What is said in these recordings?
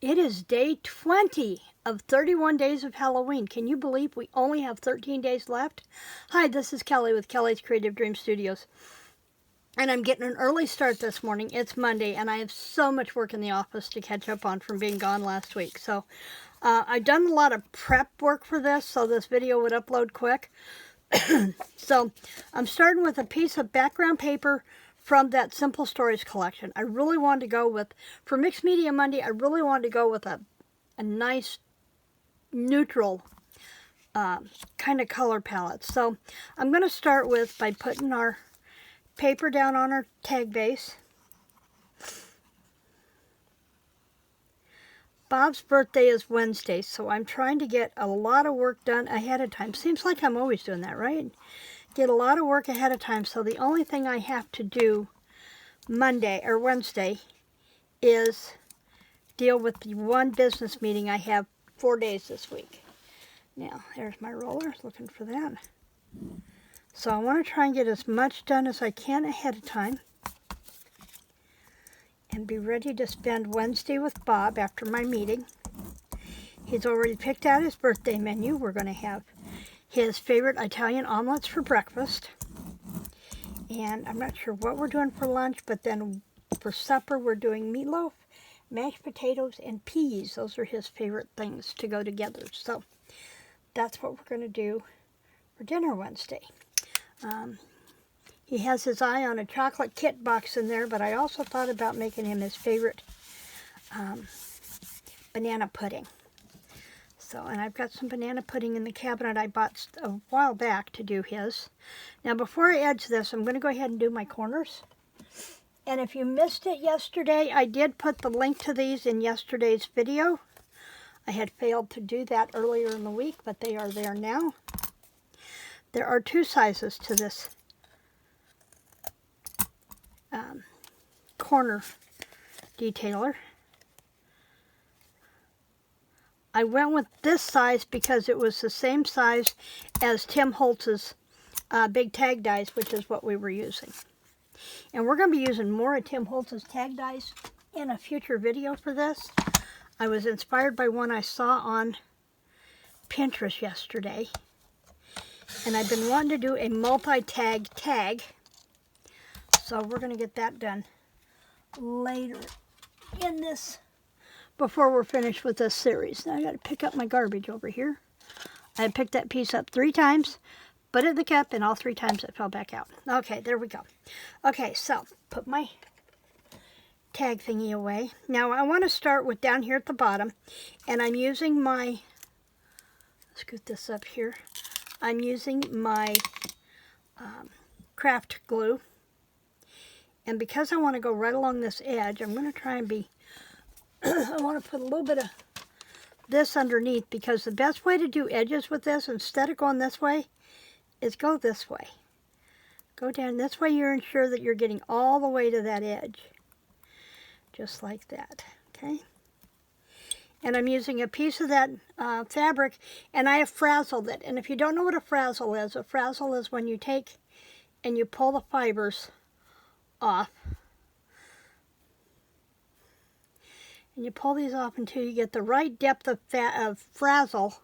It is day 20 of 31 days of Halloween. Can you believe we only have 13 days left? Hi, this is Kelly with Kelly's Creative Dream Studios. And I'm getting an early start this morning. It's Monday, and I have so much work in the office to catch up on from being gone last week. So I've done a lot of prep work for this, so this video would upload quick. So I'm starting with a piece of background paper from that Simple Stories collection. I really wanted to go with, for Mixed Media Monday, I really wanted to go with a nice neutral kind of color palette. So I'm going to start with by putting our paper down on our tag base. Bob's birthday is Wednesday, so I'm trying to get a lot of work done ahead of time. Seems like I'm always doing that, right? Get a lot of work ahead of time, so the only thing I have to do Monday or Wednesday is deal with the one business meeting I have 4 days this week. Now, there's my roller, looking for that. So I want to try and get as much done as I can ahead of time and be ready to spend Wednesday with Bob after my meeting. He's already picked out his birthday menu. We're going to have his favorite Italian omelets for breakfast. And I'm not sure what we're doing for lunch, but then for supper we're doing meatloaf, mashed potatoes, and peas. Those are his favorite things to go together. So that's what we're going to do for dinner Wednesday. He has his eye on a chocolate kit box in there, but I also thought about making him his favorite banana pudding. So, and I've got some banana pudding in the cabinet I bought a while back to do his. Now, before I edge this, I'm going to go ahead and do my corners. And if you missed it yesterday, I did put the link to these in yesterday's video. I had failed to do that earlier in the week, but they are there now. There are two sizes to this corner detailer. I went with this size because it was the same size as Tim Holtz's big tag dies, which is what we were using. And we're going to be using more of Tim Holtz's tag dies in a future video for this. I was inspired by one I saw on Pinterest yesterday. And I've been wanting to do a multi-tag tag. So we're going to get that done later in this, before we're finished with this series. Now I got to pick up my garbage over here. I picked that piece up 3 times, put it in the cup, and all 3 times it fell back out. Okay, there we go. Okay, so put my tag thingy away. Now I want to start with down here at the bottom, and I'm using my, scoot this up here, I'm using my craft glue. And because I want to go right along this edge, I'm going to try and be, I want to put a little bit of this underneath, because the best way to do edges with this, instead of going this way, is go this way. Go down this way, you're ensure that you're getting all the way to that edge. Just like that, okay? And I'm using a piece of that fabric, and I have frazzled it. And if you don't know what a frazzle is when you take and you pull the fibers off. And you pull these off until you get the right depth of frazzle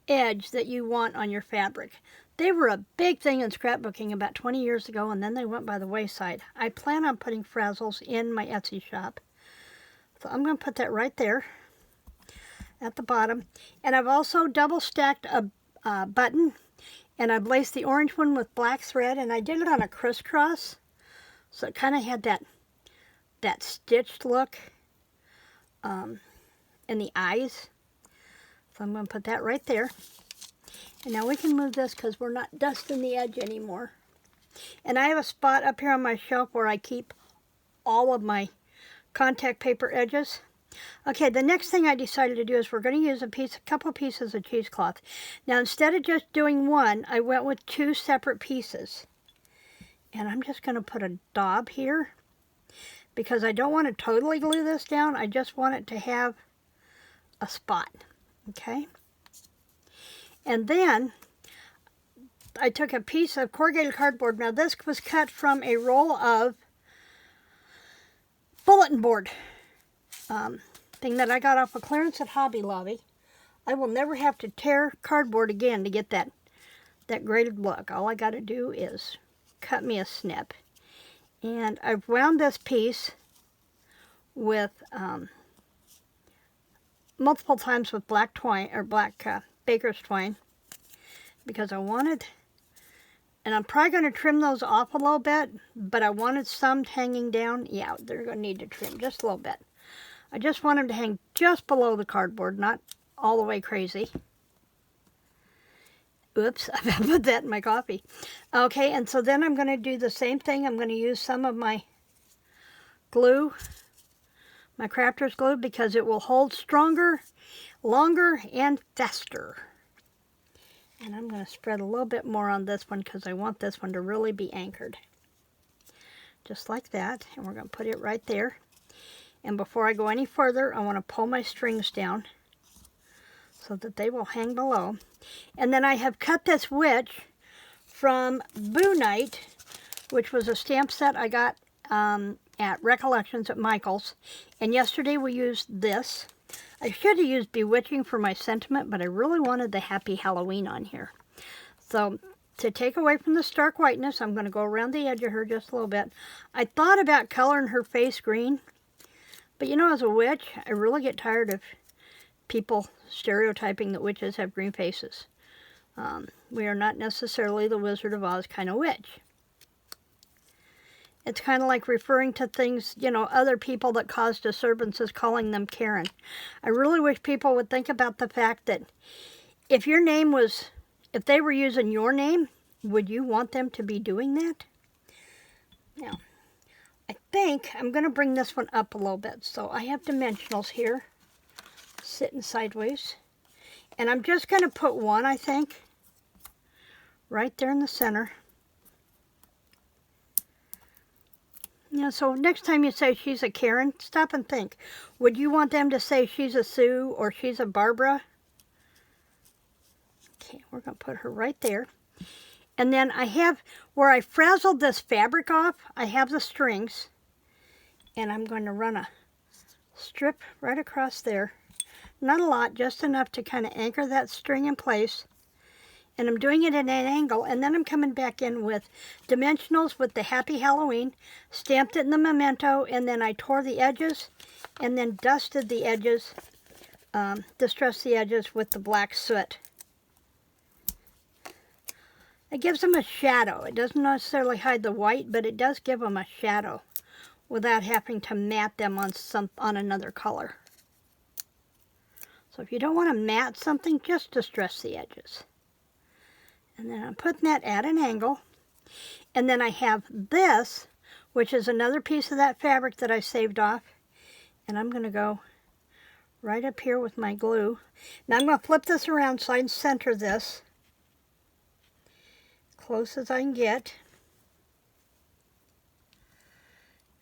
edge that you want on your fabric. They were a big thing in scrapbooking about 20 years ago, and then they went by the wayside. I plan on putting frazzles in my Etsy shop. So I'm going to put that right there at the bottom. And I've also double stacked a button, and I've laced the orange one with black thread, and I did it on a crisscross. So it kind of had that stitched look in the eyes. So I'm going to put that right there. And now we can move this because we're not dusting the edge anymore. And I have a spot up here on my shelf where I keep all of my contact paper edges. Okay, the next thing I decided to do is we're going to use a couple pieces of cheesecloth. Now instead of just doing one, I went with 2 separate pieces. And I'm just going to put a daub here, because I don't want to totally glue this down. I just want it to have a spot, okay? And then I took a piece of corrugated cardboard. Now this was cut from a roll of bulletin board thing that I got off of clearance at Hobby Lobby. I will never have to tear cardboard again to get that graded look. All I got to do is cut me a snip. And I've wound this piece with multiple times with black twine, or black baker's twine, because I wanted, and I'm probably going to trim those off a little bit, but I wanted some hanging down. Yeah, they're going to need to trim just a little bit. I just want them to hang just below the cardboard, not all the way crazy. Oops, I put that in my coffee. Okay, and so then I'm going to do the same thing. I'm going to use some of my glue, my crafter's glue, because it will hold stronger, longer, and faster. And I'm going to spread a little bit more on this one because I want this one to really be anchored. Just like that. And we're going to put it right there. And before I go any further, I want to pull my strings down so that they will hang below. And then I have cut this witch from Boo Night, which was a stamp set I got at Recollections at Michael's. And yesterday we used this. I should have used Bewitching for my sentiment, but I really wanted the Happy Halloween on here. So to take away from the stark whiteness, I'm going to go around the edge of her just a little bit. I thought about coloring her face green, but you know, as a witch, I really get tired of people stereotyping that witches have green faces. We are not necessarily the Wizard of Oz kind of witch. It's kind of like referring to things, you know, other people that cause disturbances, calling them Karen. I really wish people would think about the fact that if your name was, if they were using your name, would you want them to be doing that? Now, I think I'm going to bring this one up a little bit. So I have dimensionals here, sitting sideways. And I'm just going to put one, I think, right there in the center. Yeah, so next time you say she's a Karen, stop and think. Would you want them to say she's a Sue or she's a Barbara? Okay, we're going to put her right there. And then I have, where I frazzled this fabric off, I have the strings. And I'm going to run a strip right across there. Not a lot, just enough to kind of anchor that string in place. And I'm doing it at an angle, and then I'm coming back in with dimensionals with the Happy Halloween, stamped it in the memento, and then I tore the edges, and then dusted the edges, distressed the edges with the black soot. It gives them a shadow. It doesn't necessarily hide the white, but it does give them a shadow without having to matte them on another color. So if you don't want to matte something, just distress the edges. And then I'm putting that at an angle. And then I have this, which is another piece of that fabric that I saved off. And I'm going to go right up here with my glue. Now I'm going to flip this around so I can center this close as I can get.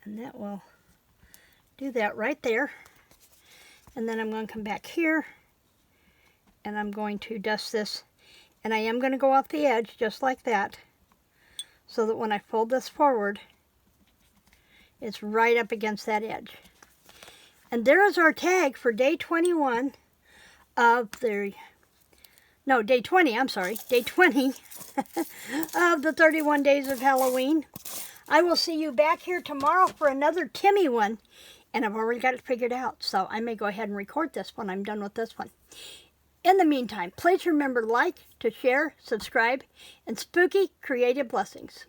And that will do that right there. And then I'm going to come back here. And I'm going to dust this. And I am going to go off the edge just like that, so that when I fold this forward, it's right up against that edge. And there is our tag for day 21 of the, no, day 20, I'm sorry, day 20 of the 31 days of Halloween. I will see you back here tomorrow for another Timmy one, and I've already got it figured out, so I may go ahead and record this when I'm done with this one. In the meantime, please remember to like, to share, subscribe, and spooky creative blessings.